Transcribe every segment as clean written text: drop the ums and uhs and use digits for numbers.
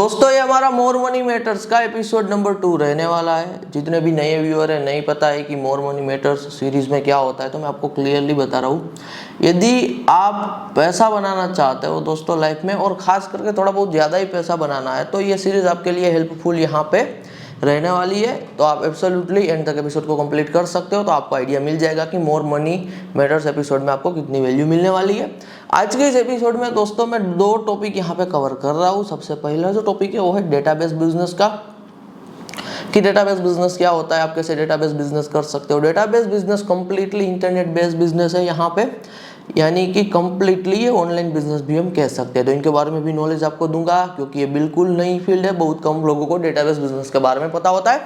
दोस्तों ये हमारा मोर मनी मैटर्स का एपिसोड नंबर 2 रहने वाला है। जितने भी नए व्यूअर हैं नहीं पता है कि मोर मनी मैटर्स सीरीज में क्या होता है, तो मैं आपको क्लियरली बता रहा हूँ। यदि आप पैसा बनाना चाहते हो दोस्तों लाइफ में, और ख़ास करके थोड़ा बहुत ज़्यादा ही पैसा बनाना है, तो ये सीरीज़ आपके लिए हेल्पफुल यहाँ पे रहने वाली है। तो आप एब्सोल्युटली एंड तक एपिसोड को कंप्लीट कर सकते हो, तो आपको आइडिया मिल जाएगा कि मोर मनी मैटर्स एपिसोड में आपको कितनी वैल्यू मिलने वाली है। आज के इस एपिसोड में दोस्तों मैं 2 टॉपिक यहाँ पे कवर कर रहा हूँ। सबसे पहला जो टॉपिक है वो है डेटाबेस बिजनेस का, कि डेटाबेस बिजनेस क्या होता है, आप कैसे डेटाबेस बिजनेस कर सकते हो। Database business completely internet based business है यहाँ पे, यानी कि कंप्लीटली ये ऑनलाइन बिजनेस भी हम कह सकते हैं। तो इनके बारे में भी नॉलेज आपको दूंगा, क्योंकि ये बिल्कुल नई फील्ड है। बहुत कम लोगों को डेटाबेस बिजनेस के बारे में पता होता है।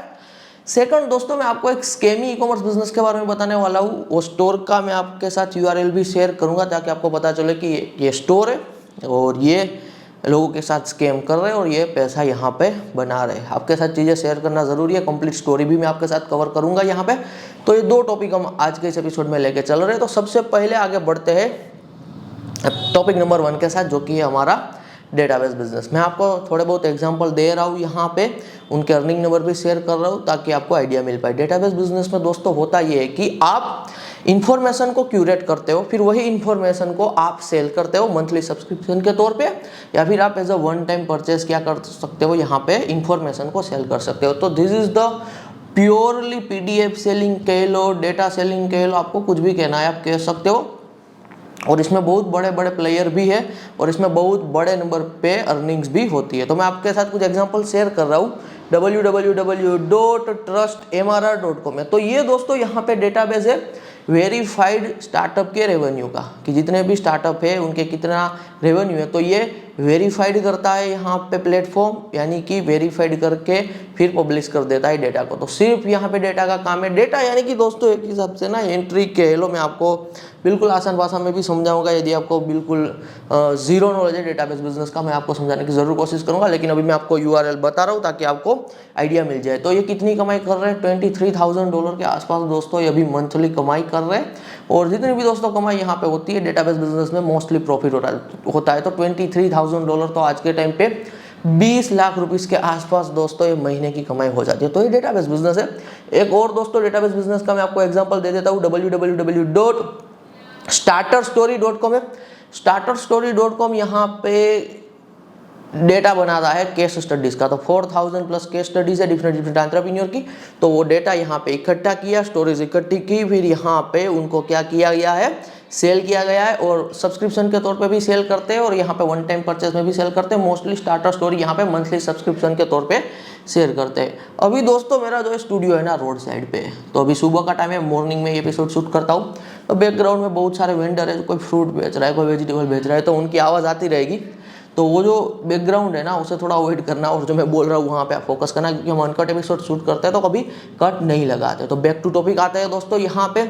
सेकंड दोस्तों मैं आपको एक स्कैमी ई कॉमर्स बिजनेस के बारे में बताने वाला हूँ। वो स्टोर का मैं आपके साथ यूआरएल भी शेयर करूंगा, ताकि आपको पता चले कि ये स्टोर है और ये लोगों के साथ स्कैम कर रहे हैं और ये पैसा यहाँ पे बना रहे हैं। आपके साथ चीज़ें शेयर करना ज़रूरी है। कंप्लीट स्टोरी भी मैं आपके साथ कवर करूंगा यहाँ पे। तो ये 2 टॉपिक हम आज के इस एपिसोड में लेके चल रहे हैं। तो सबसे पहले आगे बढ़ते हैं टॉपिक नंबर 1 के साथ, जो कि है हमारा डेटाबेस बिजनेस। मैं आपको थोड़े बहुत एग्जांपल दे रहा हूँ यहाँ पे, उनके अर्निंग नंबर भी शेयर कर रहा हूँ ताकि आपको आइडिया मिल पाए। डेटाबेस बिजनेस में दोस्तों होता ये है कि आप इंफॉर्मेशन को क्यूरेट करते हो, फिर वही इंफॉर्मेशन को आप सेल करते हो मंथली सब्सक्रिप्शन के तौर पे, या फिर आप as a one time purchase क्या कर सकते हो, यहाँ पे इंफॉर्मेशन को सेल कर सकते हो। तो this is the purely PDF selling कह लो, डेटा सेलिंग कह लो, आपको कुछ भी कहना है आप कह सकते हो। और इसमें बहुत बड़े बड़े प्लेयर भी है और इसमें बहुत बड़े नंबर पे अर्निंग्स भी होती है। तो मैं आपके साथ कुछ एग्जांपल शेयर कर रहा हूँ। www.trustmrr.com है। तो ये दोस्तों यहाँ पे डेटाबेस है वेरीफाइड स्टार्टअप के रेवेन्यू का, कि जितने भी स्टार्टअप है उनके कितना रेवेन्यू है, तो ये वेरीफाइड करता है यहाँ पे प्लेटफॉर्म, यानी कि वेरीफाइड करके फिर पब्लिश कर देता है डेटा को। तो सिर्फ यहाँ पे डेटा का काम है। डेटा यानी कि दोस्तों एक हिसाब से ना एंट्री कह लो। मैं आपको बिल्कुल आसान भाषा में भी समझाऊंगा। यदि आपको बिल्कुल जीरो नॉलेज है डेटाबेस बिजनेस का, मैं आपको समझाने की जरूर कोशिश करूंगा, लेकिन अभी मैं आपको यूआरएल बता रहा हूँ ताकि आपको आइडिया मिल जाए। तो ये कितनी कमाई कर रहे हैं, $23,000 के आसपास दोस्तों ये अभी मंथली कमाई कर रहे हैं। और जितनी भी दोस्तों कमाई यहाँ पे होती है डेटाबेस बिजनेस में मोस्टली प्रॉफिट होता है। तो $23,000 तो आज के टाइम पे 20 लाख रुपीस के आसपास दोस्तों ये महीने की कमाई हो जाती है। तो ये डेटाबेस बिजनेस है। एक और दोस्तों डेटाबेस बिजनेस का मैं आपको एग्जांपल दे देता हूँ। www.starterstory.com है। starterstory.com यहाँ पे डेटा बना रहा है केस स्टडीज का। तो 4000 प्लस केस स्टडीज है डिफरेंट एंटरप्रेन्योर की। तो वो डेटा यहाँ पे इकट्ठा किया, स्टोरेज इकट्ठी की, फिर यहाँ पे उनको क्या किया गया है, सेल किया गया है। और सब्सक्रिप्शन के तौर पे भी सेल करते हैं और यहाँ पे वन टाइम परचेज में भी सेल करते हैं। मोस्टली स्टार्टर स्टोरी यहाँ पे मंथली सब्सक्रिप्शन के तौर पे शेयर करते हैं। अभी दोस्तों मेरा जो स्टूडियो है ना रोड साइड पे है, तो अभी सुबह का टाइम है, मॉर्निंग में ये एपिसोड शूट करता हूँ। तो बैकग्राउंड में बहुत सारे वेंडर है, कोई फ्रूट बेच रहा है, कोई वेजिटेबल बेच रहा है, तो उनकी आवाज़ आती रहेगी। तो वो जो बैकग्राउंड है ना उसे थोड़ा अवॉइड करना, और जो मैं बोल रहा हूँ वहाँ पे आप फोकस करना, क्योंकि हम अनकट एपिसोड शूट करते हैं तो कभी कट नहीं लगाते। तो बैक टू टॉपिक आते हैं दोस्तों। यहाँ पे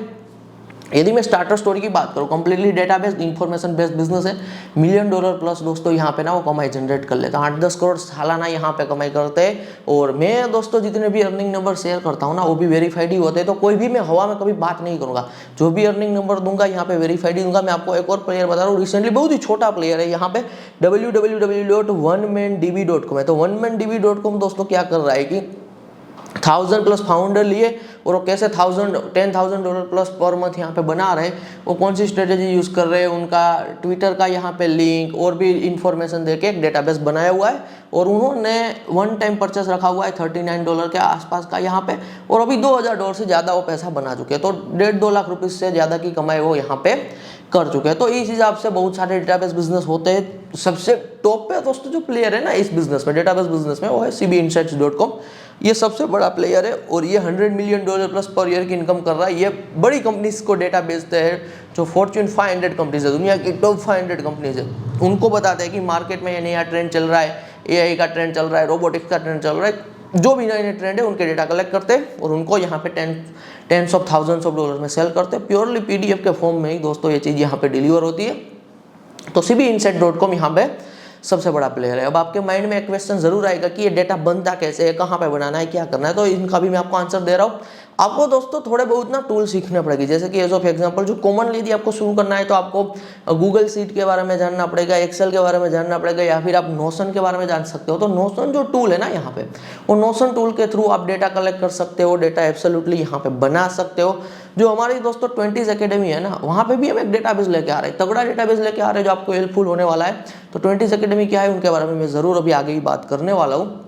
यदि मैं स्टार्टर स्टोरी की बात करूँ, completely data based information based business है। $1 मिलियन प्लस दोस्तों यहाँ पे ना वो कमाई जनरेट कर लेता है। 8-10 करोड़ सालाना यहाँ पे कमाई करते हैं। और मैं दोस्तों जितने भी अर्निंग नंबर शेयर करता हूँ ना वो भी वेरीफाइड ही होते हैं। तो कोई भी मैं हवा में कभी बात नहीं करूँगा। जो भी अर्निंग नंबर दूंगा यहाँ पे वेरीफाइड ही दूंगा। मैं आपको एक और प्लेयर बता रहा हूँ, रिसेंटली बहुत ही छोटा प्लेयर है यहाँ पे, www.onemandb.com है। तो onemandb.com दोस्तों क्या कर रहा है कि 1000 प्लस फाउंडर लिए और वो कैसे $10,000 प्लस पर मंथ यहाँ पे बना रहे, वो कौन सी स्ट्रेटेजी यूज़ कर रहे हैं, उनका ट्विटर का यहाँ पे लिंक और भी इंफॉर्मेशन देके एक डेटाबेस बनाया हुआ है। और उन्होंने वन टाइम परचेस रखा हुआ है $39 के आसपास का यहाँ पे, और अभी $2,000 से ज़्यादा वो पैसा बना चुके हैं। तो 1.5-2 लाख रुपये से ज़्यादा की कमाई वो यहाँ पे कर चुके हैं। तो इस हिसाब से बहुत सारे डेटाबेस बिजनेस होते हैं। सबसे टॉप पे दोस्तों जो प्लेयर है ना इस बिजनेस में, डेटाबेस बिजनेस में, वो है cbinsights.com। ये सबसे बड़ा प्लेयर है और ये $100 मिलियन प्लस पर ईयर की इनकम कर रहा है। ये बड़ी कंपनीज को डेटा बेचते हैं, जो फॉर्च्यून 500 कंपनीज है, दुनिया की टॉप 500 कंपनीज है। उनको बताते हैं कि मार्केट में ये नया ट्रेंड चल रहा है, एआई का ट्रेंड चल रहा है, रोबोटिक्स का ट्रेंड चल रहा है, जो भी नए नए ट्रेंड है उनके डेटा कलेक्ट करते हैं और उनको यहाँ पे tens of thousands of dollar में सेल करते हैं। प्योरली पीडीएफ के फॉर्म में ही दोस्तों ये चीज़ यहाँ पे डिलीवर होती है। तो cbinsights.com यहाँ पे सबसे बड़ा प्लेयर है। अब आपके माइंड में एक क्वेश्चन जरूर आएगा कि ये डेटा बनता कैसे है, कहाँ पे बनाना है, क्या करना है। तो इनका भी मैं आपको आंसर दे रहा हूँ। आपको दोस्तों थोड़े बहुत ना टूल सीखने पड़ेगी, जैसे कि एज ऑफ एग्जांपल जो कॉमनली यदि आपको शुरू करना है तो आपको गूगल शीट के बारे में जानना पड़ेगा, एक्सेल के बारे में जानना पड़ेगा, या फिर आप नोशन के बारे में जान सकते हो। तो नोशन जो टूल है ना यहाँ पे, वो नोशन टूल के थ्रू आप डेटा कलेक्ट कर सकते हो, डेटा एब्सोल्युटली यहाँ पे बना सकते हो। जो हमारी दोस्तों 20s एकेडमी है ना, वहाँ पे भी हम एक डेटाबेस लेके आ रहे हैं, तगड़ा डेटाबेस लेके आ रहे हैं जो आपको हेल्पफुल होने वाला है। तो 20s एकेडमी क्या है उनके बारे में मैं ज़रूर अभी आगे ही बात करने वाला हूँ,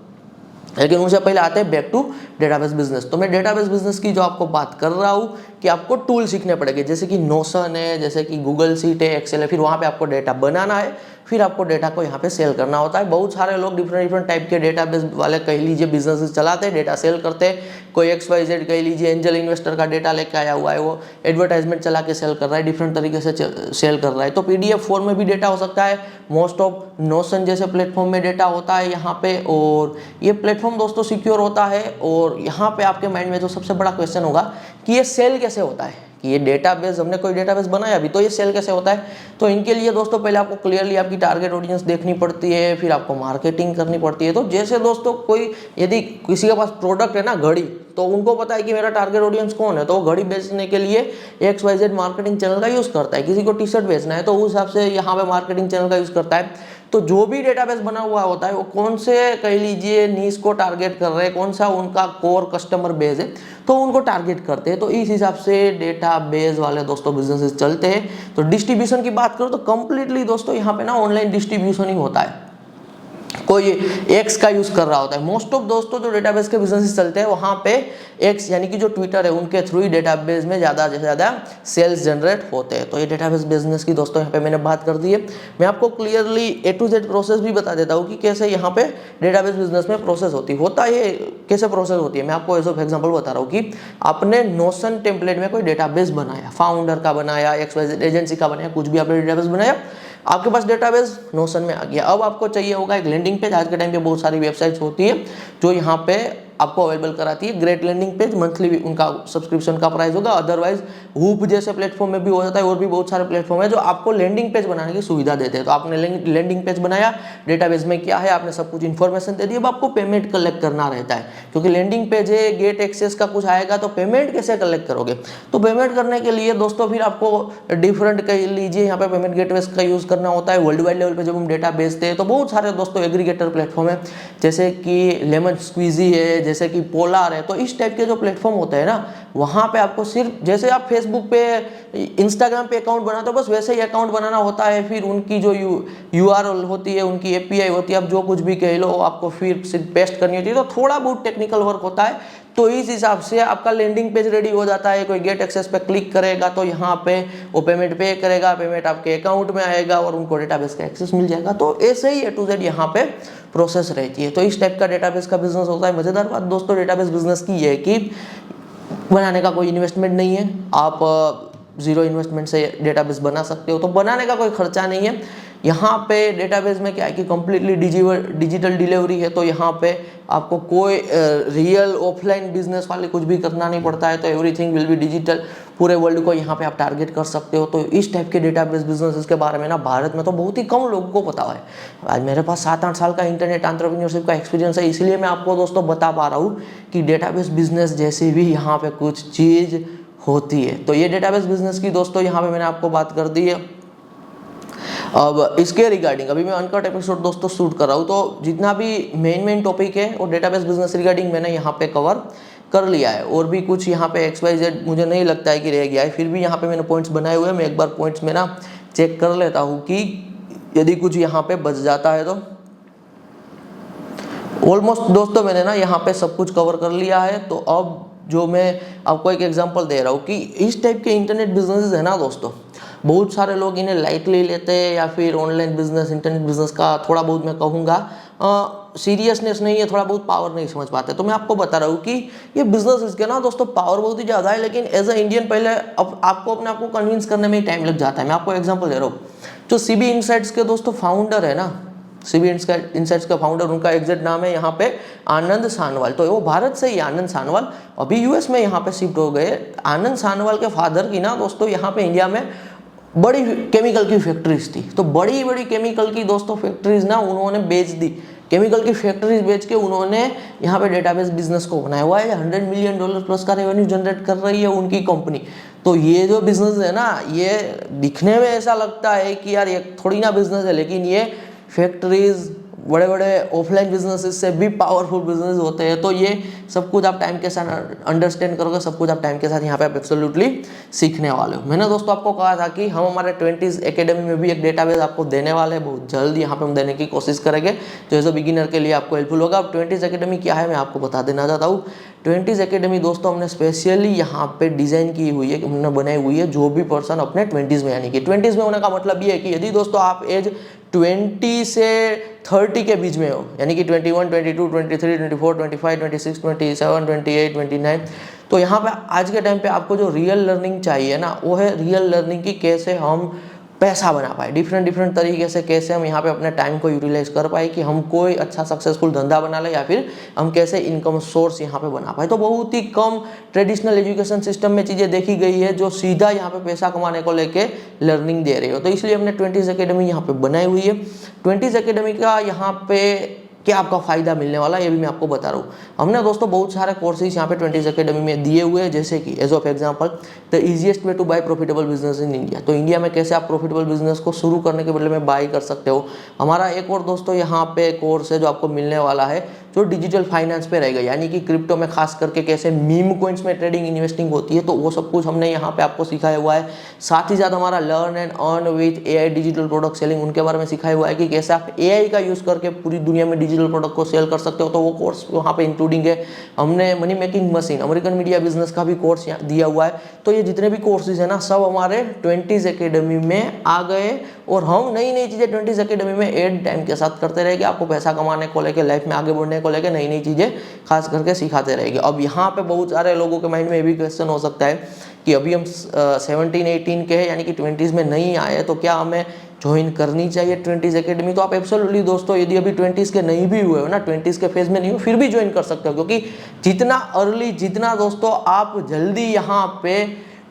लेकिन उनसे पहले आते हैं बैक टू डेटाबेस बिजनेस। तो मैं डेटाबेस बिजनेस की जो आपको बात कर रहा हूँ कि आपको टूल सीखने पड़ेंगे, जैसे कि नोशन है, जैसे कि गूगल शीट है, एक्सेल है, फिर वहाँ पे आपको डेटा बनाना है, फिर आपको डेटा को यहाँ पे सेल करना होता है। बहुत सारे लोग डिफरेंट टाइप के डेटाबेस वाले कह लीजिए बिजनेस चलाते हैं, डेटा सेल करते हैं। कोई XYZ कह लीजिए एंजल इन्वेस्टर का डेटा लेके आया हुआ है, वो एडवर्टाइजमेंट चला के सेल कर रहा है, डिफरेंट तरीके से सेल कर रहा है। तो PDF फॉर्म में भी डेटा हो सकता है, मोस्ट ऑफ नोशन जैसे प्लेटफॉर्म में डेटा होता है यहाँ पे। और ये प्लेटफॉर्म दोस्तों सिक्योर होता है। और यहाँ पे आपके माइंड में जो सबसे बड़ा क्वेश्चन होगा कि ये सेल कैसे होता है, कि ये डेटाबेस, हमने कोई डेटाबेस बनाया अभी, तो ये सेल कैसे होता है। तो इनके लिए दोस्तों पहले आपको क्लियरली आपकी टारगेट ऑडियंस देखनी पड़ती है, फिर आपको मार्केटिंग करनी पड़ती है। तो जैसे दोस्तों कोई यदि किसी के पास प्रोडक्ट है ना घड़ी, तो उनको पता है कि मेरा टारगेट ऑडियंस कौन है, तो वो घड़ी बेचने के लिए XYZ मार्केटिंग चैनल का यूज़ करता है। किसी को टी-शर्ट बेचना है तो उस हिसाब से यहाँ पे मार्केटिंग चैनल का यूज़ करता है। तो जो भी डेटाबेस बना हुआ होता है वो कौन से कह लीजिए नीश को टारगेट कर रहे हैं, कौन सा उनका कोर कस्टमर बेस है, तो उनको टारगेट करते हैं। तो इस हिसाब से डेटाबेस वाले दोस्तों बिजनेसेस चलते हैं। तो डिस्ट्रीब्यूशन की बात करो तो कंप्लीटली दोस्तों यहाँ पे ना ऑनलाइन डिस्ट्रीब्यूशन ही होता है, कोई एक्स का यूज कर रहा होता है। मोस्ट ऑफ दोस्तों जो डेटाबेस के बिजनेस चलते हैं वहां पे एक्स यानी कि जो ट्विटर है उनके थ्रू ही डेटाबेस में ज़्यादा से ज़्यादा सेल्स जनरेट होते हैं। तो ये डेटाबेस बिजनेस की दोस्तों यहाँ पे मैंने बात कर दी है। मैं आपको clearly A to Z process भी बता देता हूँ कि कैसे यहाँ पे डेटाबेस बिजनेस में प्रोसेस होता है, कैसे प्रोसेस होती है। मैं आपको एज ऑफ एग्जाम्पल बता रहा हूँ कि आपने नोशन टेम्पलेट में कोई डेटाबेस बनाया, फाउंडर का बनाया, XYZ एजेंसी का बनाया, कुछ भी आपने डेटाबेस बनाया, आपके पास डेटाबेस नोशन में आ गया। अब आपको चाहिए होगा एक लैंडिंग पेज। आज के टाइम पे बहुत सारी वेबसाइट्स होती है जो यहाँ पे आपको अवेलेबल कराती है ग्रेट लैंडिंग पेज, मंथली भी उनका सब्सक्रिप्शन का प्राइस होगा। अदरवाइज हूप जैसे प्लेटफॉर्म में भी हो जाता है, और भी बहुत सारे प्लेटफॉर्म है जो आपको लैंडिंग पेज बनाने की सुविधा देते हैं। तो आपने लैंडिंग पेज बनाया, डेटाबेस में क्या है आपने सब कुछ इन्फॉर्मेशन दे दी, अब आपको पेमेंट कलेक्ट करना रहता है, क्योंकि लैंडिंग पेज है, गेट एक्सेस का कुछ आएगा, तो पेमेंट कैसे कलेक्ट करोगे। तो पेमेंट करने के लिए दोस्तों फिर आपको डिफरेंट कह लीजिए यहाँ पे पेमेंट गेटवे का यूज करना होता है। वर्ल्ड वाइड लेवल पे जब हम डेटा बेचते हैं तो बहुत सारे दोस्तों एग्रीगेटर प्लेटफॉर्म है, जैसे कि लेमन स्क्वीजी है, जैसे कि पोलार है। तो इस टाइप के जो प्लेटफॉर्म होते हैं ना, वहां पे आपको सिर्फ जैसे आप फेसबुक पे, इंस्टाग्राम पे अकाउंट बनाते हो, बस वैसे ही अकाउंट बनाना होता है। फिर उनकी जो URL होती है, उनकी API होती है, आप जो कुछ भी कह लो आपको फिर सिर्फ पेस्ट करनी होती है। तो थोड़ा बहुत टेक्निकल वर्क होता है। तो इस हिसाब से आपका लैंडिंग पेज रेडी हो जाता है। कोई गेट एक्सेस पे क्लिक करेगा तो यहाँ पे वो पेमेंट पे करेगा, पेमेंट आपके अकाउंट में आएगा और उनको डेटाबेस का एक्सेस मिल जाएगा। तो ऐसे ही A to Z यहाँ पे प्रोसेस रहती है। तो इस टाइप का डेटाबेस का बिजनेस होता है। मजेदार बात दोस्तों डेटाबेस बिजनेस की ये है कि बनाने का कोई इन्वेस्टमेंट नहीं है, आप जीरो इन्वेस्टमेंट से डेटाबेस बना सकते हो। तो बनाने का कोई खर्चा नहीं है। यहाँ पे डेटाबेस में क्या है कि कम्प्लीटली डिजिटल डिलीवरी है। तो यहाँ पे आपको कोई रियल ऑफलाइन बिजनेस वाले कुछ भी करना नहीं पड़ता है। तो एवरीथिंग विल बी डिजिटल, पूरे वर्ल्ड को यहाँ पे आप टारगेट कर सकते हो। तो इस टाइप के डेटाबेस बिजनेस के बारे में ना भारत में तो बहुत ही कम लोगों को पता है। आज मेरे पास 7-8 साल का इंटरनेट एंटरप्रेन्योरशिप का एक्सपीरियंस है, इसलिए मैं आपको दोस्तों बता पा रहा हूँ कि डेटाबेस बिजनेस जैसी भी यहाँ पे कुछ चीज़ होती है। तो ये डेटाबेस बिजनेस की दोस्तों यहाँ पे मैंने आपको बात कर दी है। अब इसके रिगार्डिंग अभी मैं अनकट एपिसोड दोस्तों शूट कर रहा हूँ, तो जितना भी मेन टॉपिक है वो डेटाबेस बिजनेस रिगार्डिंग मैंने यहाँ पे कवर कर लिया है। और भी कुछ यहाँ पे XYZ मुझे नहीं लगता है कि रह गया है, फिर भी यहाँ पे मैंने पॉइंट्स बनाए हुए हैं। मैं एक बार पॉइंट्स में ना चेक कर लेता हूँ कि यदि कुछ यहाँ पे बच जाता है। तो ऑलमोस्ट दोस्तों मैंने ना यहाँ पे सब कुछ कवर कर लिया है। तो अब जो मैं आपको एक एग्जांपल दे रहा हूँ कि इस टाइप के इंटरनेट बिजनेसेस है ना दोस्तों, बहुत सारे लोग इन्हें लाइटली लेते हैं, या फिर ऑनलाइन बिजनेस, इंटरनेट बिजनेस का थोड़ा बहुत मैं कहूँगा सीरियसनेस नहीं है, थोड़ा बहुत पावर नहीं समझ पाते। तो मैं आपको बता रहा हूँ कि ये बिजनेस इसके ना दोस्तों पावर बहुत ही ज़्यादा है, लेकिन एज अ इंडियन पहले आपको अपने आप को कन्विंस करने में ही टाइम लग जाता है। मैं आपको एग्जाम्पल दे रहा हूँ, जो CB इनसाइट्स के दोस्तों फाउंडर है ना, CB इनसाइट्स का फाउंडर, उनका एग्जैक्ट नाम है यहाँ पे आनंद सानवाल। तो वो भारत से ही आनंद सानवाल अभी US में यहाँ पे शिफ्ट हो गए। आनंद सानवाल के फादर की ना दोस्तों यहाँ पे इंडिया में बड़ी केमिकल की फैक्ट्रीज थी। तो बड़ी केमिकल की दोस्तों फैक्ट्रीज ना उन्होंने बेच दी केमिकल की फैक्ट्रीज बेच के उन्होंने यहाँ पे डेटाबेस बिजनेस को बनाया हुआ है। $100 मिलियन प्लस का रेवेन्यू जनरेट कर रही है उनकी कंपनी। तो ये जो बिजनेस है ना, ये दिखने में ऐसा लगता है कि यार ये थोड़ी ना बिजनेस है, लेकिन ये फैक्ट्रीज, बड़े बड़े ऑफलाइन बिजनेसेस से भी पावरफुल बिजनेस होते हैं। तो ये सब कुछ आप टाइम के साथ अंडरस्टैंड करोगे, सब कुछ आप टाइम के साथ यहाँ पे आप एब्सोल्युटली सीखने वाले हो। मैंने दोस्तों आपको कहा था कि हम हमारे 20s एकेडमी में भी एक डेटाबेस आपको देने वाले हैं, बहुत जल्द यहाँ पे हम देने की कोशिश करेंगे, जो एज अ बिगिनर के लिए आपको हेल्पफुल होगा। अब 20s एकेडमी क्या है मैं आपको बता देना चाहता हूँ। 20s एकेडमी दोस्तों हमने स्पेशली यहाँ पे डिजाइन की हुई है, हमने बनाई हुई है जो भी पर्सन अपने 20s में, यानी कि 20s में होने का मतलब ये है कि यदि दोस्तों आप एज 20 से 30 के बीच में हो, यानी कि 21, 22, 23, 24, 25, 26, 27, 28, 29, तो यहाँ पे आज के टाइम पे आपको जो रियल लर्निंग चाहिए ना, वो है रियल लर्निंग की कैसे हम पैसा बना पाए, डिफरेंट तरीके से कैसे हम यहाँ पे अपने टाइम को यूटिलाइज कर पाए कि हम कोई अच्छा सक्सेसफुल धंधा बना ले, या फिर हम कैसे इनकम सोर्स यहाँ पे बना पाए। तो बहुत ही कम ट्रेडिशनल एजुकेशन सिस्टम में चीज़ें देखी गई है जो सीधा यहाँ पे पैसा कमाने को लेके लर्निंग दे रही हो। तो इसलिए हमने 20s एकेडमी यहाँ पे बनाई हुई है। 20s एकेडमी का यहाँ पे क्या आपका फायदा मिलने वाला है ये भी मैं आपको बता रहा हूँ। हमने दोस्तों बहुत सारे कोर्सेज यहाँ पे 20s एकेडमी में दिए हुए हैं, जैसे कि as of example the easiest way to buy profitable business in India. तो इंडिया में कैसे आप प्रॉफिटेबल बिजनेस को शुरू करने के बदले में बाय कर सकते हो। हमारा एक और दोस्तों यहाँ पे कोर्स है जो आपको मिलने वाला है, जो डिजिटल फाइनेंस पे रहेगा, यानी कि क्रिप्टो में खास करके कैसे मीम कॉइन्स में ट्रेडिंग इन्वेस्टिंग होती है, तो वो सब कुछ हमने यहाँ पे आपको सिखाया हुआ है। साथ ही साथ हमारा learn and earn with AI digital product selling, उनके बारे में सिखाया हुआ है कि कैसे आप एआई का यूज करके पूरी दुनिया में डिजिटल प्रोडक्ट को सेल कर सकते हो। तो वो कोर्स वहाँ पे इंक्लूडिंग है। हमने money making machine, American media business का भी कोर्स दिया हुआ है। तो ये जितने भी कोर्सेज है ना, सब हमारे 20s एकेडमी में आ गए, और हम नई नई चीजें 20s एकेडमी में एड टाइम के साथ करते रहेंगे। आपको पैसा कमाने को लेकर, लाइफ में आगे बढ़ने को लेकर नई नई चीजें खास करके सिखाते रहेंगे। अब यहाँ पे बहुत सारे लोगों के माइंड में ये भी क्वेश्चन हो सकता है कि अभी हम 17-18 के हैं, यानी कि 20s में नहीं आए, तो क्या हमें ज्वाइन करनी चाहिए 20s एकेडमी? तो आप एब्सोल्युटली दोस्तों, यदि अभी 20s के नहीं भी हुए हो ना, 20s के फेज में नहीं हो, फिर भी ज्वाइन कर सकते हो, क्योंकि जितना अर्ली, जितना दोस्तों आप जल्दी यहाँ पे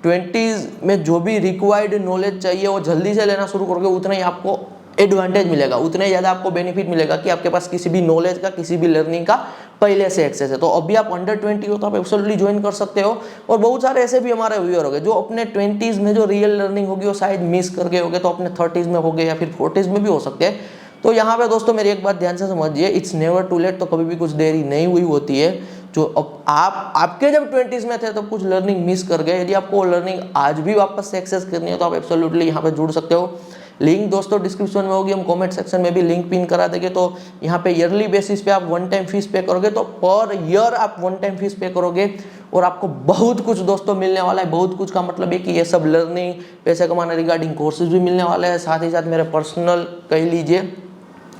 20s में जो भी रिक्वायर्ड नॉलेज चाहिए वो जल्दी से लेना शुरू करोगे, उतना ही आपको एडवांटेज मिलेगा, उतना ही ज़्यादा आपको बेनिफिट मिलेगा कि आपके पास किसी भी नॉलेज का, किसी भी लर्निंग का पहले से एक्सेस है। तो अभी आप अंडर 20 हो तो आप एब्सोल्युटली ज्वाइन कर सकते हो। और बहुत सारे ऐसे भी हमारे व्यूअर हो गए जो अपने 20s में जो रियल लर्निंग होगी वो शायद मिस कर गए होगे, तो अपने 30s में हो गए या फिर 40s में भी हो सकते हैं। तो यहाँ पे दोस्तों मेरी एक बात ध्यान से समझिए, इट्स नेवर टू लेट। तो कभी भी कुछ देरी नहीं हुई होती है। जो अब आपके जब 20s में थे तो कुछ लर्निंग मिस कर गए, यदि आपको लर्निंग आज भी वापस से एक्सेस करनी है तो आप एब्सोल्युटली यहाँ पे जुड़ सकते हो। लिंक दोस्तों डिस्क्रिप्शन में होगी, हम कमेंट सेक्शन में भी लिंक पिन करा देंगे। तो यहाँ पे ईयरली बेसिस पे आप वन टाइम फीस पे करोगे, तो पर ईयर आप वन टाइम फीस पे करोगे और आपको बहुत कुछ दोस्तों मिलने वाला है। बहुत कुछ का मतलब है कि ये सब लर्निंग, पैसे कमाने रिगार्डिंग कोर्सेज भी मिलने वाले हैं, साथ ही साथ मेरे पर्सनल कह लीजिए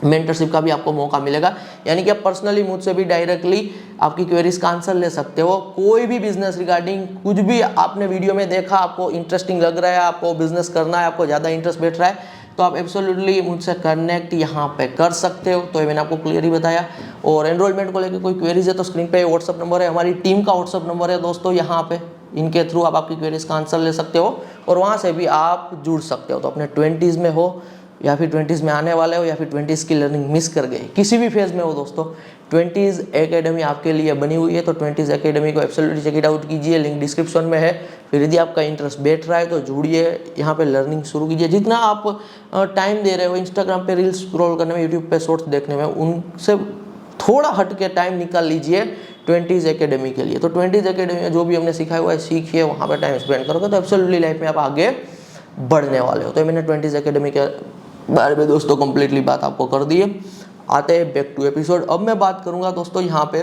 मेंटरशिप का भी आपको मौका मिलेगा, यानी कि आप पर्सनली मुझसे भी डायरेक्टली आपकी क्वेरीज का आंसर ले सकते हो। कोई भी बिजनेस रिगार्डिंग कुछ भी आपने वीडियो में देखा, आपको इंटरेस्टिंग लग रहा है, आपको बिजनेस करना है, आपको ज़्यादा इंटरेस्ट बैठ रहा है, तो आप एब्सोल्युटली मुझसे कनेक्ट यहाँ पे कर सकते हो। तो ये मैंने आपको क्लियर ही बताया। और एनरोलमेंट को लेकर कोई क्वेरीज है तो स्क्रीन पे व्हाट्सअप नंबर है, हमारी टीम का व्हाट्सअप नंबर है दोस्तों, यहाँ पे इनके थ्रू आप आपकी क्वेरीज का आंसर ले सकते हो और वहाँ से भी आप जुड़ सकते हो। तो अपने 20s में हो या फिर 20s में आने वाले हो या फिर 20s की लर्निंग मिस कर गए, किसी भी फेज में हो दोस्तों, 20s एकेडमी आपके लिए बनी हुई है। तो 20s एकेडमी को एब्सोल्युटली चेक इट आउट कीजिए, लिंक डिस्क्रिप्शन में है। फिर यदि आपका इंटरेस्ट बैठ रहा है तो जुड़िए, यहाँ पे लर्निंग शुरू कीजिए। जितना आप टाइम दे रहे हो इंस्टाग्राम पे रील्स स्क्रॉल करने में, यूट्यूब पे शॉर्ट्स देखने में, उनसे थोड़ा हट के टाइम निकाल लीजिए 20s एकेडमी के लिए। तो 20s एकेडमी में जो भी हमने सिखाया हुआ है सीखिए, वहाँ पे टाइम स्पेंड करोगे तो एब्सोल्युटली लाइफ में आप आगे बढ़ने वाले हो। तो मैंने 20s एकेडमी के बारे में दोस्तों कंप्लीटली बात आपको कर दी है। आते हैं बैक टू एपिसोड। अब मैं बात करूंगा दोस्तों यहाँ पे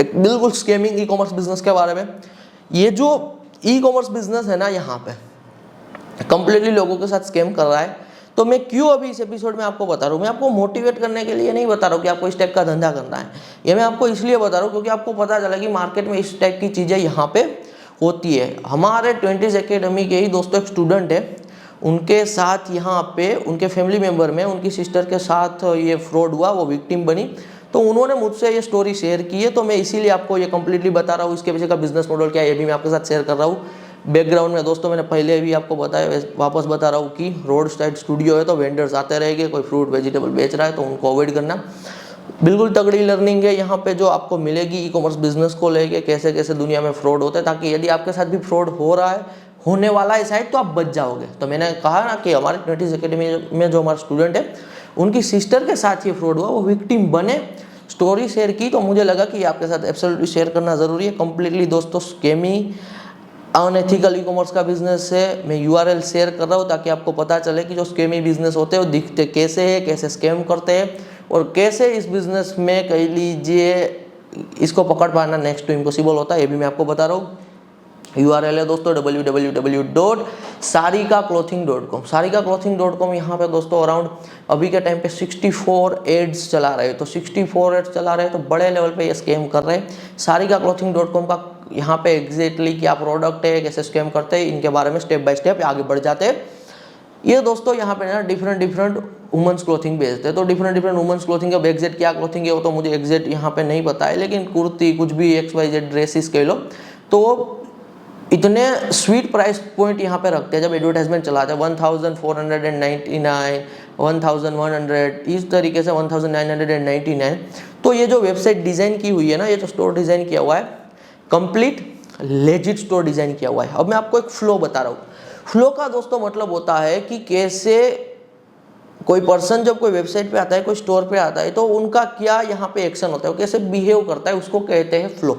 एक बिल्कुल स्कैमिंग ई कॉमर्स बिजनेस के बारे में। ये जो ई कॉमर्स बिजनेस है ना, यहाँ पे कंप्लीटली लोगों के साथ स्कैम कर रहा है। तो मैं क्यों अभी इस एपिसोड में आपको बता रहा हूँ, मैं आपको मोटिवेट करने के लिए नहीं बता रहा हूँ कि आपको इस टाइप का धंधा करना है। ये मैं आपको इसलिए बता रहा हूँ क्योंकि आपको पता चला कि मार्केट में इस टाइप की चीज़ें यहाँ पे होती है। हमारे 20s एकेडमी के ही दोस्तों एक स्टूडेंट है, उनके साथ यहाँ पे उनके फैमिली मेम्बर में उनकी सिस्टर के साथ ये फ्रॉड हुआ, वो विक्टिम बनी। तो उन्होंने मुझसे ये स्टोरी शेयर की है, तो मैं इसीलिए आपको ये कंप्लीटली बता रहा हूँ। इसके पीछे का बिजनेस मॉडल क्या है ये भी मैं आपके साथ शेयर कर रहा हूँ। बैकग्राउंड में दोस्तों मैंने पहले भी आपको बताया, वापस बता रहा हूँ कि रोड साइड स्टूडियो है, तो वेंडर्स आते रहेंगे, कोई फ्रूट वेजिटेबल बेच रहा है तो उनको अवॉइड करना। बिल्कुल तगड़ी लर्निंग है यहाँ पे जो आपको मिलेगी ई कॉमर्स बिजनेस को लेके, कैसे कैसे दुनिया में फ्रॉड होता है, ताकि यदि आपके साथ भी फ्रॉड हो रहा है, होने वाला है शायद, तो आप बच जाओगे। तो मैंने कहा ना कि हमारे ट्वेंटीज एकेडमी में जो हमारे स्टूडेंट है उनकी सिस्टर के साथ ये फ्रॉड हुआ, वो विक्टिम बने, स्टोरी शेयर की, तो मुझे लगा कि आपके साथ एब्सोल्युटली शेयर करना ज़रूरी है। कंप्लीटली दोस्तों स्कैमी अनएथिकल ई कॉमर्स का बिजनेस है। मैं यूआरएल शेयर कर रहा हूँ ताकि आपको पता चले कि जो स्कैमी बिजनेस होते हैं वो दिखते कैसे है, कैसे स्कैम करते हैं, और कैसे इस बिजनेस में कह लीजिए इसको पकड़ पाना नेक्स्ट टू इम्पॉसिबल होता है, ये भी मैं आपको बता रहा हूँ। URL है दोस्तों www.sarikaclothing.com। sarikaclothing.com यहाँ पे दोस्तों अराउंड अभी के टाइम पे 64 एड्स चला रहे हैं। तो 64 एड्स चला रहे हैं तो बड़े लेवल पे ये स्कैम कर रहे हैं। sarikaclothing.com का यहाँ पे एग्जैक्टली क्या प्रोडक्ट है, कैसे स्कैम करते हैं, इनके बारे में स्टेप बाय स्टेप आगे बढ़ जाते हैं। ये दोस्तों यहाँ पे ना डिफरेंट वुमेंस क्लोथिंग बेचते हैं। तो डिफरेंट वुमेंस क्लोथिंग, अब एग्जैक्ट क्या क्लोथिंग है वो तो मुझे एग्जैक्ट यहाँ पे नहीं पता है, लेकिन कुर्ती कुछ भी XYZ ड्रेसेस कह लो, तो इतने स्वीट प्राइस पॉइंट यहाँ पे रखते हैं जब एडवर्टाइजमेंट चलाते हैं। 1499, 1100, इस तरीके से 1999। तो ये जो वेबसाइट डिज़ाइन की हुई है ना, ये जो स्टोर डिज़ाइन किया हुआ है, कंप्लीट लेजिट स्टोर डिज़ाइन किया हुआ है। अब मैं आपको एक फ्लो बता रहा हूँ। फ्लो का दोस्तों मतलब होता है कि कैसे कोई पर्सन जब कोई वेबसाइट पे आता है, कोई स्टोर पे आता है, तो उनका क्या यहाँ पे एक्शन होता है, वो कैसे बिहेव करता है, उसको कहते हैं फ्लो।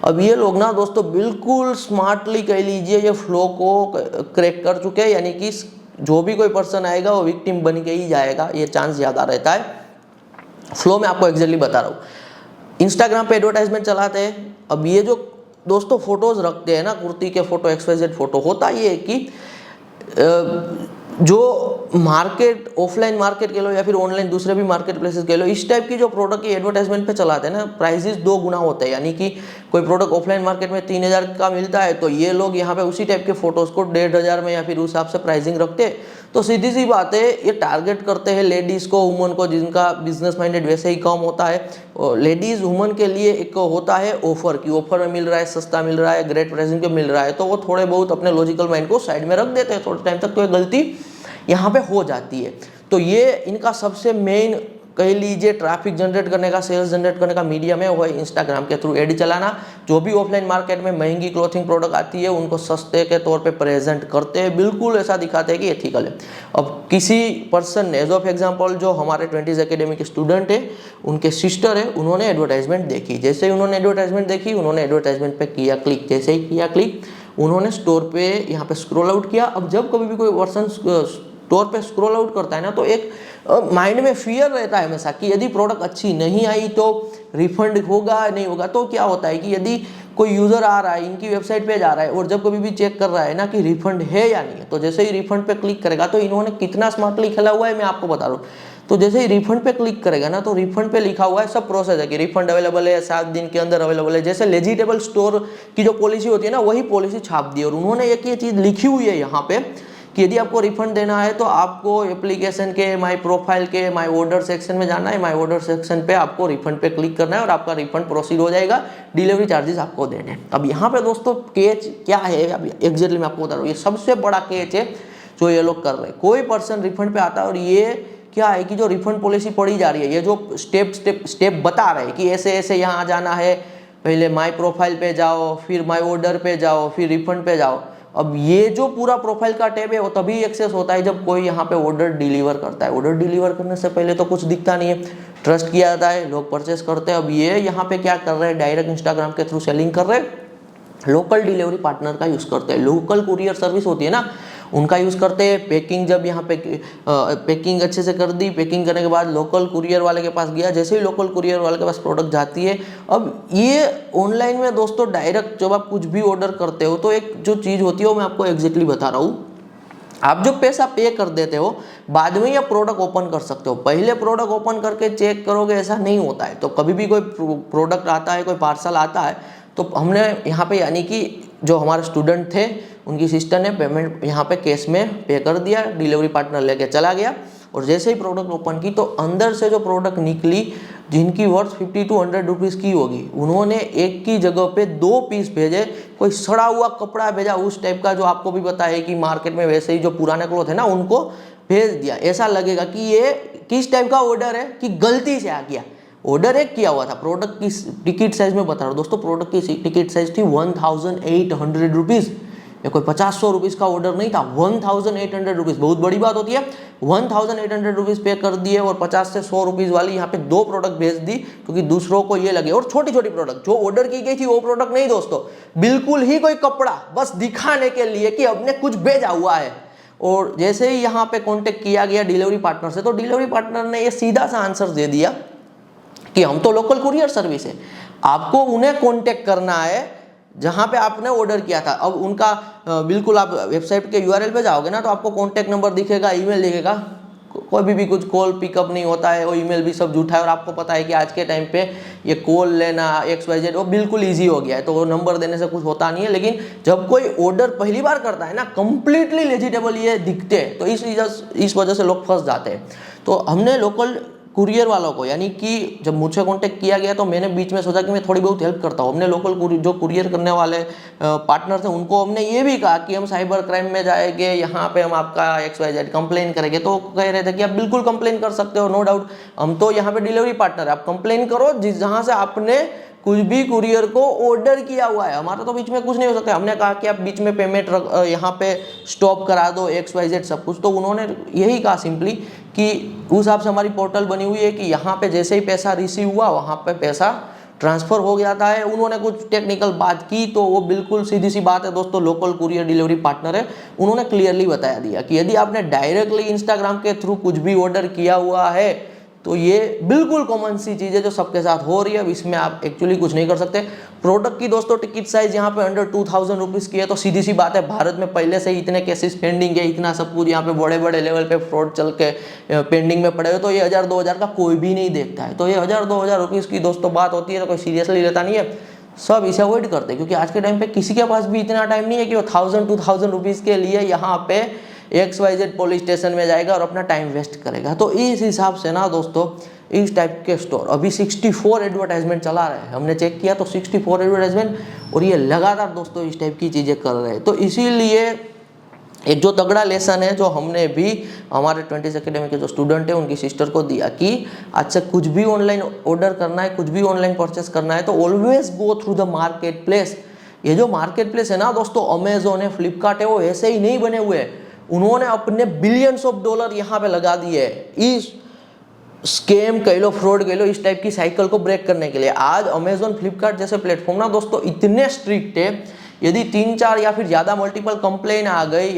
अब ये लोग ना दोस्तों बिल्कुल स्मार्टली कह लीजिए ये फ्लो को क्रैक कर चुके हैं, यानी कि जो भी कोई पर्सन आएगा वो विक्टिम बन के ही जाएगा, ये चांस ज़्यादा रहता है। फ्लो में आपको एग्जैक्टली बता रहा हूँ। इंस्टाग्राम पे एडवर्टाइजमेंट चलाते हैं। अब ये जो दोस्तों फोटोज़ रखते हैं ना, कुर्ती के फोटो, XYZ फोटो, होता ये है कि जो मार्केट, ऑफलाइन मार्केट कह लो या फिर ऑनलाइन दूसरे भी मार्केट प्लेसेस कह लो, इस टाइप की जो प्रोडक्ट की एडवर्टाइजमेंट पे चलाते हैं ना, प्राइसेस 2 गुना होते हैं। यानी कि कोई प्रोडक्ट ऑफलाइन मार्केट में 3000 का मिलता है, तो ये लोग यहाँ पे उसी टाइप के फोटोज़ को 1500 में या फिर उस हिसाब से प्राइसिंग रखते हैं। तो सीधी सी बात है, ये टारगेट करते हैं लेडीज़ को, वुमन को, जिनका बिजनेस माइंडेड वैसे ही कम होता है। लेडीज़ वुमन के लिए एक होता है ऑफर, कि ऑफर में मिल रहा है, सस्ता मिल रहा है, ग्रेट प्राइसिंग पे मिल रहा है, तो वो थोड़े बहुत अपने लॉजिकल माइंड को साइड में रख देते हैं थोड़े टाइम तक। तो ये गलती यहाँ पे हो जाती है। तो ये इनका सबसे मेन कह लीजिए ट्रैफिक जनरेट करने का, सेल्स जनरेट करने का मीडियम है, वो है इंस्टाग्राम के थ्रू एड चलाना। जो भी ऑफलाइन मार्केट में महंगी क्लोथिंग प्रोडक्ट आती है उनको सस्ते के तौर पे प्रेजेंट करते हैं, बिल्कुल ऐसा दिखाते हैं कि एथिकल है। अब किसी पर्सन ने, एज ऑफ एग्जांपल जो हमारे 20s एकेडमी के स्टूडेंट है, उनके सिस्टर है, उन्होंने एडवर्टाइजमेंट देखी। जैसे ही उन्होंने एडवर्टाइजमेंट देखी, उन्होंने एडवर्टाइजमेंट पे किया क्लिक। जैसे ही किया क्लिक, उन्होंने स्टोर पे यहाँ पे स्क्रॉल आउट किया। अब जब कभी भी कोई पर्सन स्टोर पे स्क्रॉल आउट करता है ना, तो एक माइंड में फियर रहता है हमेशा कि यदि प्रोडक्ट अच्छी नहीं आई तो रिफंड होगा नहीं होगा। तो क्या होता है कि यदि कोई यूज़र आ रहा है, इनकी वेबसाइट पे जा रहा है और जब कभी भी चेक कर रहा है ना कि रिफंड है या नहीं है, तो जैसे ही रिफंड पे क्लिक करेगा, तो इन्होंने कितना स्मार्टली खेला हुआ है मैं आपको बता रहा हूँ। तो जैसे ही रिफंड पे क्लिक करेगा ना, तो रिफंड पे लिखा हुआ है, सब प्रोसेस है कि रिफंड अवेलेबल है, 7 दिन के अंदर अवेलेबल है। जैसे लेजिटेबल स्टोर की जो पॉलिसी होती है ना, वही पॉलिसी छाप दी। और उन्होंने एक ये चीज़ लिखी हुई है यहाँ पे कि यदि आपको रिफंड देना है तो आपको एप्लीकेशन के माय प्रोफाइल के माय ऑर्डर सेक्शन में जाना है। माय ऑर्डर सेक्शन पे आपको रिफंड पे क्लिक करना है और आपका रिफंड प्रोसीड हो जाएगा। डिलीवरी चार्जेस आपको देने हैं। अब यहाँ पे दोस्तों केच क्या है, अभी एग्जैक्टली मैं आपको बता रहा हूँ, ये सबसे बड़ा केच है जो ये लोग कर रहे हैं। कोई पर्सन रिफंड पे आता है और ये क्या है कि जो रिफंड पॉलिसी पढ़ी जा रही है, ये जो स्टेप बता रहे हैं कि ऐसे ऐसे यहाँ जाना है, पहले माय प्रोफाइल पे जाओ, फिर माय ऑर्डर पे जाओ, फिर रिफंड पे जाओ। अब ये जो पूरा प्रोफाइल का टैब है वो तभी एक्सेस होता है जब कोई यहाँ पे ऑर्डर डिलीवर करता है। ऑर्डर डिलीवर करने से पहले तो कुछ दिखता नहीं है, ट्रस्ट किया जाता है, लोग परचेस करते हैं। अब ये यहाँ पे क्या कर रहे हैं, डायरेक्ट इंस्टाग्राम के थ्रू सेलिंग कर रहे हैं, लोकल डिलीवरी पार्टनर का यूज़ करते हैं, लोकल कुरियर सर्विस होती है ना, उनका यूज़ करते हैं। पैकिंग जब यहाँ पे पैकिंग अच्छे से कर दी, पैकिंग करने के बाद लोकल कुरियर वाले के पास गया, जैसे ही लोकल कुरियर वाले के पास प्रोडक्ट जाती है। अब ये ऑनलाइन में दोस्तों डायरेक्ट जब आप कुछ भी ऑर्डर करते हो तो एक जो चीज़ होती है वो मैं आपको एग्जैक्टली बता रहा हूँ। आप जो पैसा पे कर देते हो बाद में ये प्रोडक्ट ओपन कर सकते हो, पहले प्रोडक्ट ओपन करके चेक करोगे ऐसा नहीं होता है। तो कभी भी कोई प्रोडक्ट आता है, कोई पार्सल आता है, तो हमने यहाँ पे यानी कि जो हमारे स्टूडेंट थे उनकी सिस्टर ने पेमेंट यहाँ पे कैश में पे कर दिया, डिलीवरी पार्टनर लेके चला गया और जैसे ही प्रोडक्ट ओपन की तो अंदर से जो प्रोडक्ट निकली जिनकी वर्थ 50 to 100 रुपीज़ की होगी, उन्होंने एक की जगह पे 2 पीस भेजे, कोई सड़ा हुआ कपड़ा भेजा उस टाइप का, जो आपको भी पता है कि मार्केट में वैसे ही जो पुराने क्लॉथ है ना उनको भेज दिया। ऐसा लगेगा कि ये किस टाइप का ऑर्डर है कि गलती से आ गया। ऑर्डर एक किया हुआ था, प्रोडक्ट की टिकट साइज में बता रहा हूँ दोस्तों, प्रोडक्ट की टिकट साइज थी 1800 रुपीज़। ये कोई 50-100 रुपीज़ का ऑर्डर नहीं था, 1800 रुपीज़ बहुत बड़ी बात होती है। 1800 रुपीज़ पे कर दिए और 50 से 100 रुपीज़ वाली यहाँ पे 2 प्रोडक्ट भेज दी, क्योंकि दूसरों को ये लगे। और छोटी छोटी प्रोडक्ट जो ऑर्डर की गई थी वो प्रोडक्ट नहीं दोस्तों, बिल्कुल ही कोई कपड़ा, बस दिखाने के लिए कि हमने कुछ भेजा हुआ है। और जैसे ही यहाँ पे कांटेक्ट किया गया डिलीवरी पार्टनर से, तो डिलीवरी पार्टनर ने ये सीधा सा आंसर दे दिया कि हम तो लोकल कुरियर सर्विस है, आपको उन्हें कांटेक्ट करना है जहां पे आपने ऑर्डर किया था। अब उनका बिल्कुल आप वेबसाइट के यूआरएल पे जाओगे ना, तो आपको कांटेक्ट नंबर दिखेगा, ईमेल दिखेगा, कोई भी कुछ कॉल पिकअप नहीं होता है, वो ईमेल भी सब झूठा है। और आपको पता है कि आज के टाइम पे ये कॉल लेना XYZ वो बिल्कुल ईजी हो गया है, तो वो नंबर देने से कुछ होता नहीं है। लेकिन जब कोई ऑर्डर पहली बार करता है ना, कंप्लीटली लेजिटेबल ये दिखते हैं, तो इस वजह से लोग फंस जाते हैं। तो हमने लोकल कुरियर वालों को, यानी कि जब मुझसे कांटेक्ट किया गया तो मैंने बीच में सोचा कि मैं थोड़ी बहुत हेल्प करता हूँ। हमने लोकल जो कुरियर करने वाले पार्टनर थे उनको हमने ये भी कहा कि हम साइबर क्राइम में जाएंगे, यहाँ पे हम आपका XYZ कंप्लेन करेंगे। तो कह रहे थे कि आप बिल्कुल कंप्लेन कर सकते हो, नो डाउट, हम तो यहाँ पे डिलीवरी पार्टनर है, आप कंप्लेन करो जहाँ से आपने कुछ भी कुरियर को ऑर्डर किया हुआ है, हमारा तो बीच में कुछ नहीं हो सकता। हमने कहा कि आप बीच में पेमेंट यहाँ पे स्टॉप करा दो, XYZ सब कुछ। तो उन्होंने यही कहा सिंपली कि उस हिसाब से हमारी पोर्टल बनी हुई है कि यहाँ पे जैसे ही पैसा रिसीव हुआ वहाँ पे पैसा ट्रांसफर हो जाता है। उन्होंने कुछ टेक्निकल बात की तो वो बिल्कुल सीधी सी बात है दोस्तों, लोकल कुरियर डिलीवरी पार्टनर है, उन्होंने क्लियरली बताया दिया कि यदि आपने डायरेक्टली इंस्टाग्राम के थ्रू कुछ भी ऑर्डर किया हुआ है तो ये बिल्कुल कॉमन सी चीज़ है जो सबके साथ हो रही है। अब इसमें आप एक्चुअली कुछ नहीं कर सकते। प्रोडक्ट की दोस्तों टिकट साइज यहाँ पे अंडर 2000 रुपीज़ की है, तो सीधी सी बात है, भारत में पहले से ही इतने केसेस पेंडिंग है, इतना सब कुछ यहाँ पे बड़े बड़े लेवल पे फ्रॉड चल के पेंडिंग में पड़े हुए, तो ये 1000-2000 का कोई भी नहीं देखता है। तो ये 1000-2000 रुपीज़ की दोस्तों बात होती है तो कोई सीरियसली लेता नहीं है, सब इसे अवॉइड करते हैं। क्योंकि आज के टाइम पे किसी के पास भी इतना टाइम नहीं है कि वो 1000-2000 रुपीज़ के लिए यहाँ पे XYZ पुलिस स्टेशन में जाएगा और अपना टाइम वेस्ट करेगा। तो इस हिसाब से ना दोस्तों, इस टाइप के स्टोर अभी 64 एडवर्टाइजमेंट चला रहे हैं, हमने चेक किया तो 64 एडवर्टाइजमेंट, और ये लगातार दोस्तों इस टाइप की चीज़ें कर रहे हैं। तो इसीलिए एक जो तगड़ा लेसन है जो हमने भी हमारे 20s एकेडमी के जो स्टूडेंट है उनकी सिस्टर को दिया कि अच्छा कुछ भी ऑनलाइन ऑर्डर करना है, कुछ भी ऑनलाइन परचेस करना है तो always go through the market place. ये जो मार्केट प्लेस है ना दोस्तों, अमेजोन है, फ्लिपकार्ट है, वो ऐसे ही नहीं बने हुए हैं, उन्होंने अपने बिलियंस ऑफ डॉलर यहाँ पे लगा दिए इस स्कैम कह लो, फ्रॉड कह लो, इस टाइप की साइकिल को ब्रेक करने के लिए। आज अमेजोन फ्लिपकार्ट जैसे प्लेटफॉर्म ना दोस्तों इतने स्ट्रिक्ट है, यदि 3-4 या फिर ज़्यादा मल्टीपल कंप्लेन आ गई,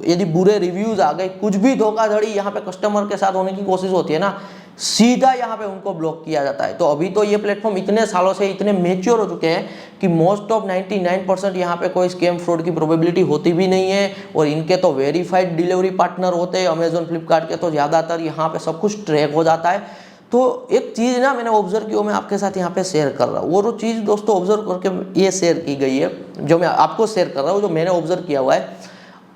यदि बुरे रिव्यूज आ गए, कुछ भी धोखाधड़ी यहाँ पे कस्टमर के साथ होने की कोशिश होती है ना, सीधा यहाँ पे उनको ब्लॉक किया जाता है। तो अभी तो ये प्लेटफॉर्म इतने सालों से इतने मेच्योर हो चुके हैं कि मोस्ट ऑफ 99% यहाँ पे कोई स्कैम फ्रॉड की प्रोबेबिलिटी होती भी नहीं है। और इनके तो वेरीफाइड डिलीवरी पार्टनर होते हैं, अमेजोन फ्लिपकार्ट के, तो ज़्यादातर यहाँ पे सब कुछ ट्रैक हो जाता है। तो एक चीज़ ना मैंने ऑब्जर्व की, वो मैं आपके साथ यहाँ पे शेयर कर रहा हूँ। वो चीज़ दोस्तों ऑब्जर्व करके ये शेयर की गई है जो मैं आपको शेयर कर रहा हूँ, जो मैंने ऑब्जर्व किया हुआ है।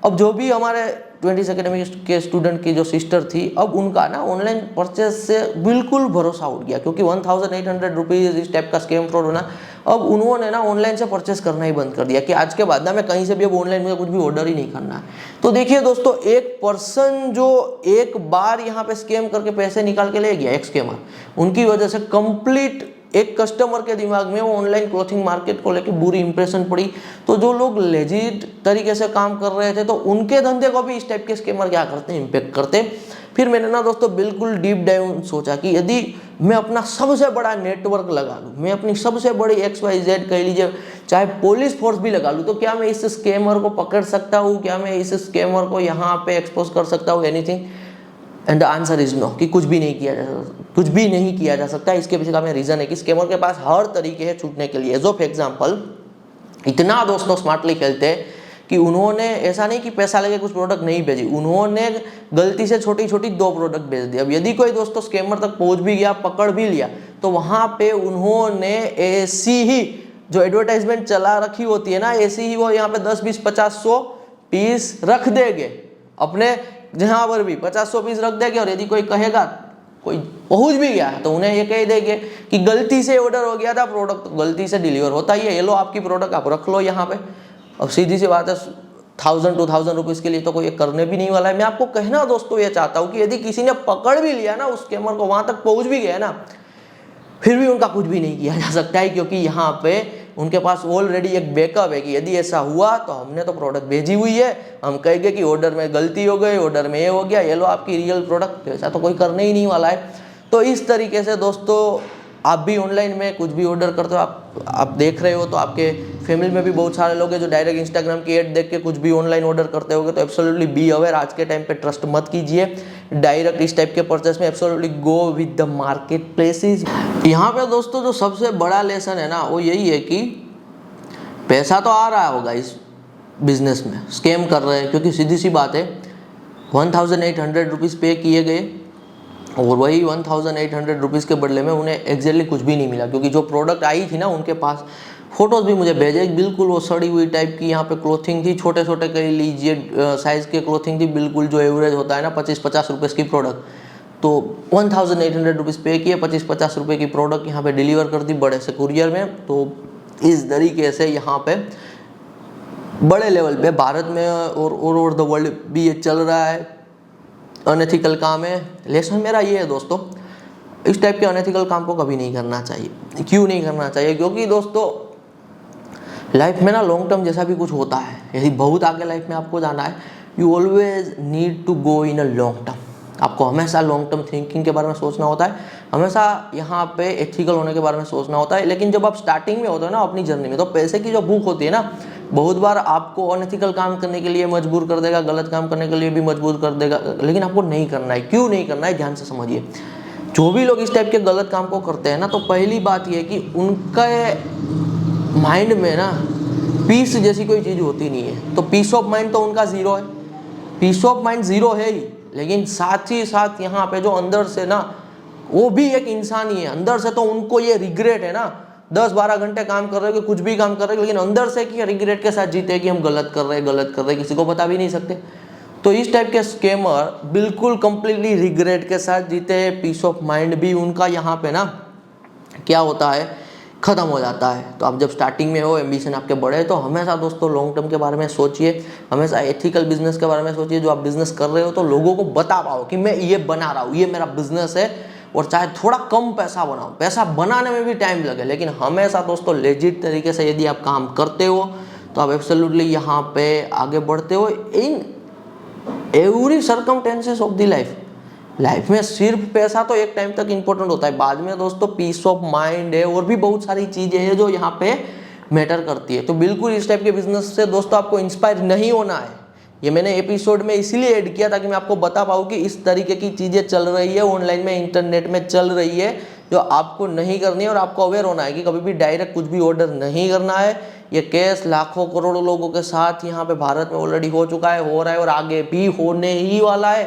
अब जो भी हमारे 20s एकेडमी के स्टूडेंट की जो सिस्टर थी, अब उनका ना ऑनलाइन परचेज से बिल्कुल भरोसा उठ गया, क्योंकि 1800 रुपीज़ इस टाइप का स्कैम फ्रॉड होना। अब उन्होंने ना ऑनलाइन से परचेस करना ही बंद कर दिया कि आज के बाद ना मैं कहीं से भी अब ऑनलाइन में कुछ भी ऑर्डर ही नहीं करना है। तो देखिए दोस्तों, एक पर्सन जो एक बार यहाँ पे स्कैम करके पैसे निकाल के ले गया, एक स्कैमर, उनकी वजह से कंप्लीट एक कस्टमर के दिमाग में वो ऑनलाइन क्लॉथिंग मार्केट को लेकर बुरी इंप्रेशन पड़ी। तो जो लोग लेजिट तरीके से काम कर रहे थे तो उनके धंधे को भी इस टाइप के स्कैमर क्या करते हैं, इम्पेक्ट करते। फिर मैंने ना दोस्तों बिल्कुल डीप डाउन सोचा कि यदि मैं अपना सबसे बड़ा नेटवर्क लगा लूँ, मैं अपनी सबसे बड़ी XYZ कह लीजिए, चाहे पुलिस फोर्स भी लगा लूँ, तो क्या मैं इस स्कैमर को पकड़ सकता हूँ, क्या मैं इस स्कैमर को यहाँ पे एक्सपोज कर सकता हूँ, anything? And the answer is no, कि कुछ भी नहीं किया जा सकता। इसके पीछे का मेरा रीजन है कि स्कैमर के पास हर तरीके हैं छूटने के लिए। एज ऑफ एग्जाम्पल, इतना दोस्तों स्मार्टली खेलते हैं कि उन्होंने ऐसा नहीं कि पैसा लगे कुछ प्रोडक्ट नहीं भेजी, उन्होंने गलती से छोटी छोटी 2 प्रोडक्ट भेज दी। अब यदि कोई दोस्तों स्कैमर तक पहुंच भी गया, पकड़ भी लिया, तो वहां पे उन्होंने ऐसी ही जो एडवर्टाइजमेंट चला रखी होती है ना, ऐसी ही वो यहाँ पे 10, 20, 50, 100 पीस रख देंगे, अपने जहाँ पर भी 50-100 पीस रख देंगे। और यदि कोई कहेगा, कोई पहुंच भी गया तो उन्हें ये कह देंगे कि गलती से ऑर्डर हो गया था, प्रोडक्ट तो गलती से डिलीवर होता ही है, ये लो आपकी प्रोडक्ट, आप रख लो यहाँ पे। अब सीधी सी बात है, 1000-2000 रुपीज़ के लिए तो कोई ये करने भी नहीं वाला है। मैं आपको कहना दोस्तों ये चाहता हूँ कि यदि किसी ने पकड़ भी लिया ना उस स्कैमर को, वहाँ तक पहुँच भी गया ना, फिर भी उनका कुछ भी नहीं किया जा सकता है, क्योंकि यहाँ पे उनके पास ऑलरेडी एक बैकअप है कि यदि ऐसा हुआ तो हमने तो प्रोडक्ट भेजी हुई है, हम कहेंगे कि ऑर्डर में गलती हो गई, ऑर्डर में ये हो गया, ये लो आपकी रियल प्रोडक्ट। ऐसा तो कोई करने ही नहीं वाला है। तो इस तरीके से दोस्तों आप भी ऑनलाइन में कुछ भी ऑर्डर करते हो, आप देख रहे हो तो आपके फैमिली में भी बहुत सारे लोग हैं जो डायरेक्ट इंस्टाग्राम की ऐड देख के कुछ भी ऑनलाइन ऑर्डर करते होंगे। तो एब्सोल्युटली बी अवेयर, आज के टाइम पे ट्रस्ट मत कीजिए डायरेक्ट इस टाइप के परचेस में, absolutely go with the market places. यहाँ पे दोस्तों जो सबसे बड़ा लेसन है ना वो यही है कि पैसा तो आ रहा होगा इस बिजनेस में, स्कैम कर रहे हैं, क्योंकि सीधी सी बात है 1800 रुपीज़ पे किए गए और वही 1800 रुपीज़ के बदले में उन्हें एग्जैक्टली कुछ भी नहीं मिला, क्योंकि जो प्रोडक्ट आई थी ना उनके पास फोटोज़ भी मुझे भेजे, बिल्कुल वो सड़ी हुई टाइप की यहाँ पे क्लोथिंग थी, छोटे छोटे कह लीजिए साइज़ के क्लोथिंग थी, बिल्कुल जो एवरेज होता है ना 25-50 रुपये की प्रोडक्ट। तो 1800 रुपीज़ पे किए, 25-50 रुपये की प्रोडक्ट यहाँ पे डिलीवर कर दी बड़े से कुरियर में। तो इस तरीके से यहाँ पे बड़े लेवल पे भारत में और ओवर द वर्ल्ड भी ये चल रहा है, अनएथिकल काम है। लेसन मेरा ये है दोस्तों, इस टाइप के अनएथिकल काम को कभी नहीं करना चाहिए। क्यों नहीं करना चाहिए? क्योंकि दोस्तों लाइफ में ना लॉन्ग टर्म जैसा भी कुछ होता है, यदि बहुत आगे लाइफ में आपको जाना है, you always need to go in a long term. आपको हमेशा लॉन्ग टर्म थिंकिंग के बारे में सोचना होता है, हमेशा यहाँ पे एथिकल होने के बारे में सोचना होता है। लेकिन जब आप स्टार्टिंग में होते हो ना अपनी जर्नी में, तो पैसे की जो भूख होती है ना, बहुत बार आपको अनएथिकल काम करने के लिए मजबूर कर देगा, गलत काम करने के लिए भी मजबूर कर देगा, लेकिन आपको नहीं करना है। क्यों नहीं करना है? ध्यान से समझिए। जो भी लोग इस टाइप के गलत काम को करते हैं ना, तो पहली बात यह है कि उनके माइंड में ना पीस जैसी कोई चीज़ होती नहीं है। तो पीस ऑफ माइंड तो उनका ज़ीरो है, पीस ऑफ माइंड ज़ीरो है ही, लेकिन साथ ही साथ यहाँ पे जो अंदर से ना वो भी एक इंसान ही है। अंदर से तो उनको ये रिग्रेट है ना, 10-12 घंटे काम कर रहे हो कि कुछ भी काम कर रहे हो, लेकिन अंदर से कि रिग्रेट के साथ जीते कि हम गलत कर रहे हैं, किसी को बता भी नहीं सकते। तो इस टाइप के स्कैमर बिल्कुल कंप्लीटली रिग्रेट के साथ जीते हैं। पीस ऑफ माइंड भी उनका यहाँ पे ना क्या होता है, ख़त्म हो जाता है। तो आप जब स्टार्टिंग में हो, एम्बिशन आपके बड़े, तो हमेशा दोस्तों लॉन्ग टर्म के बारे में सोचिए, हमेशा एथिकल बिजनेस के बारे में सोचिए। जो आप बिजनेस कर रहे हो तो लोगों को बता पाओ कि मैं ये बना रहा हूँ, ये मेरा बिजनेस है, और चाहे थोड़ा कम पैसा बनाओ, पैसा बनाने में भी टाइम लगे, लेकिन हमेशा दोस्तों लेजिट तरीके से यदि आप काम करते हो तो आप एब्सोल्युटली यहाँ पे आगे बढ़ते हो in every circumstances of the life में सिर्फ पैसा तो एक टाइम तक इंपॉर्टेंट होता है, बाद में दोस्तों पीस ऑफ माइंड है और भी बहुत सारी चीजें हैं जो यहाँ पे मैटर करती है। तो बिल्कुल इस टाइप के बिजनेस से दोस्तों आपको इंस्पायर नहीं होना है। ये मैंने एपिसोड में इसलिए ऐड किया ताकि मैं आपको बता पाऊँ कि इस तरीके की चीज़ें चल रही है ऑनलाइन में, इंटरनेट में चल रही है, जो आपको नहीं करनी है। और आपको अवेयर होना है कि कभी भी डायरेक्ट कुछ भी ऑर्डर नहीं करना है। ये केस लाखों करोड़ों लोगों के साथ यहाँ पे भारत में ऑलरेडी हो चुका है, हो रहा है और आगे भी होने ही वाला है,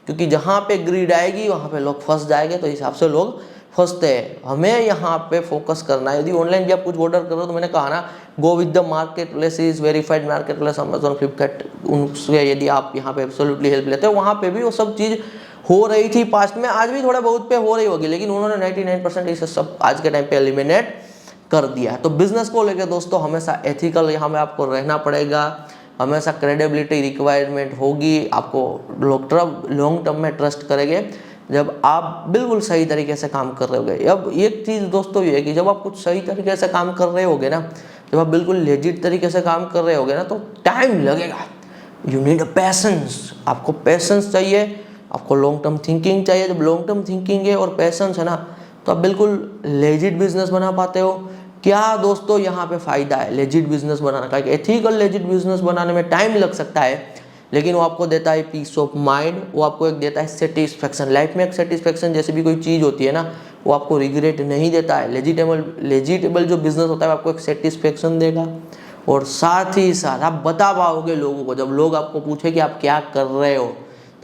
क्योंकि जहाँ पे ग्रीड आएगी वहाँ पे लोग फंस जाएंगे। तो इस हिसाब से लोग फंसते हैं। हमें यहाँ पे फोकस करना है। यदि ऑनलाइन भी आप कुछ ऑर्डर करो तो मैंने कहा ना, go with the market places, verified market place, Amazon, Flipkart, उनसे यदि आप यहाँ पे एब्सोल्युटली हेल्प लेते हो। वहाँ पे भी वो सब चीज़ हो रही थी पास्ट में, आज भी थोड़ा बहुत पे हो रही होगी, लेकिन उन्होंने 99% इसे सब आज के टाइम पे एलिमिनेट कर दिया। तो बिजनेस को लेकर दोस्तों हमेशा एथिकल यहाँ में आपको रहना पड़ेगा, हमेशा क्रेडिबिलिटी रिक्वायरमेंट होगी। आपको लॉन्ग टर्म में ट्रस्ट करेंगे जब आप बिल्कुल सही तरीके से काम कर रहे होगे। अब एक चीज़ दोस्तों ये है कि जब आप कुछ सही तरीके से काम कर रहे होगे ना, जब आप बिल्कुल लेजिट तरीके से काम कर रहे होगे ना, तो टाइम लगेगा। यू नीड अ पैसेंस, आपको पैसेंस चाहिए, आपको लॉन्ग टर्म थिंकिंग चाहिए। जब लॉन्ग टर्म थिंकिंग है और पैसेंस है ना, तो आप बिल्कुल लेजिट बिजनेस बना पाते हो। क्या दोस्तों यहाँ पे फ़ायदा है लेजिट बिजनेस बनाने का? एथिकल लेजिट बिजनेस बनाने में टाइम लग सकता है, लेकिन वो आपको देता है पीस ऑफ माइंड, वो आपको एक देता है सेटिस्फेक्शन। लाइफ में एक सेटिस्फेक्शन जैसी भी कोई चीज़ होती है ना, वो आपको रिग्रेट नहीं देता है। लेजिटेबल जो बिजनेस होता है आपको एक सेटिस्फेक्शन देगा, और साथ ही साथ आप बता पाओगे लोगों को। जब लोग आपको पूछे कि आप क्या कर रहे हो,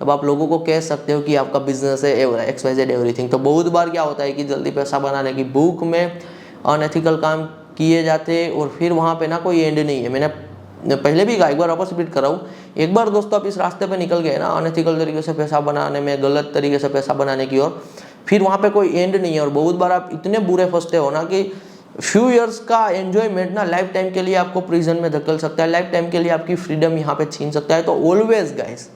तब आप लोगों को कह सकते हो कि आपका बिजनेस है XYZ एवरीथिंग। तो बहुत बार क्या होता है कि जल्दी पैसा बनाने की भूख में अनएथिकल काम किए जाते हैं, और फिर वहाँ पे ना कोई एंड नहीं है। मैंने पहले भी कहा, एक बार वापस रिपीट कर रहा हूँ, एक बार दोस्तों आप इस रास्ते पे निकल गए ना अनएथिकल तरीके से पैसा बनाने में, गलत तरीके से पैसा बनाने की ओर, फिर वहाँ पे कोई एंड नहीं है। और बहुत बार आप इतने बुरे फंसते हो ना कि फ्यू इयर्स का एंजॉयमेंट ना लाइफ टाइम के लिए आपको प्रिजन में धकेल सकता है, लाइफ टाइम के लिए आपकी फ्रीडम यहाँ पे छीन सकता है। तो always guys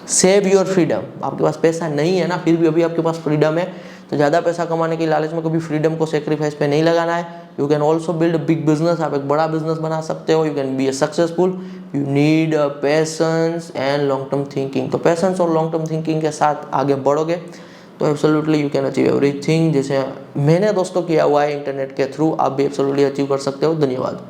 save your freedom. आपके पास पैसा नहीं है ना, फिर भी अभी आपके पास फ्रीडम है, तो ज़्यादा पैसा कमाने की लालच में कभी फ्रीडम को सेक्रीफाइस पे नहीं लगाना है। You can also build a big business, आप एक बड़ा बिजनेस बना सकते हो। You can be A successful, you need patience and long term thinking. तो पेशेंस और लॉन्ग टर्म थिंकिंग के साथ आगे बढ़ोगे तो absolutely you can achieve everything. जैसे मैंने दोस्तों किया हुआ है इंटरनेट के थ्रू, आप भी एब्सोल्युटली अचीव कर सकते हो। धन्यवाद।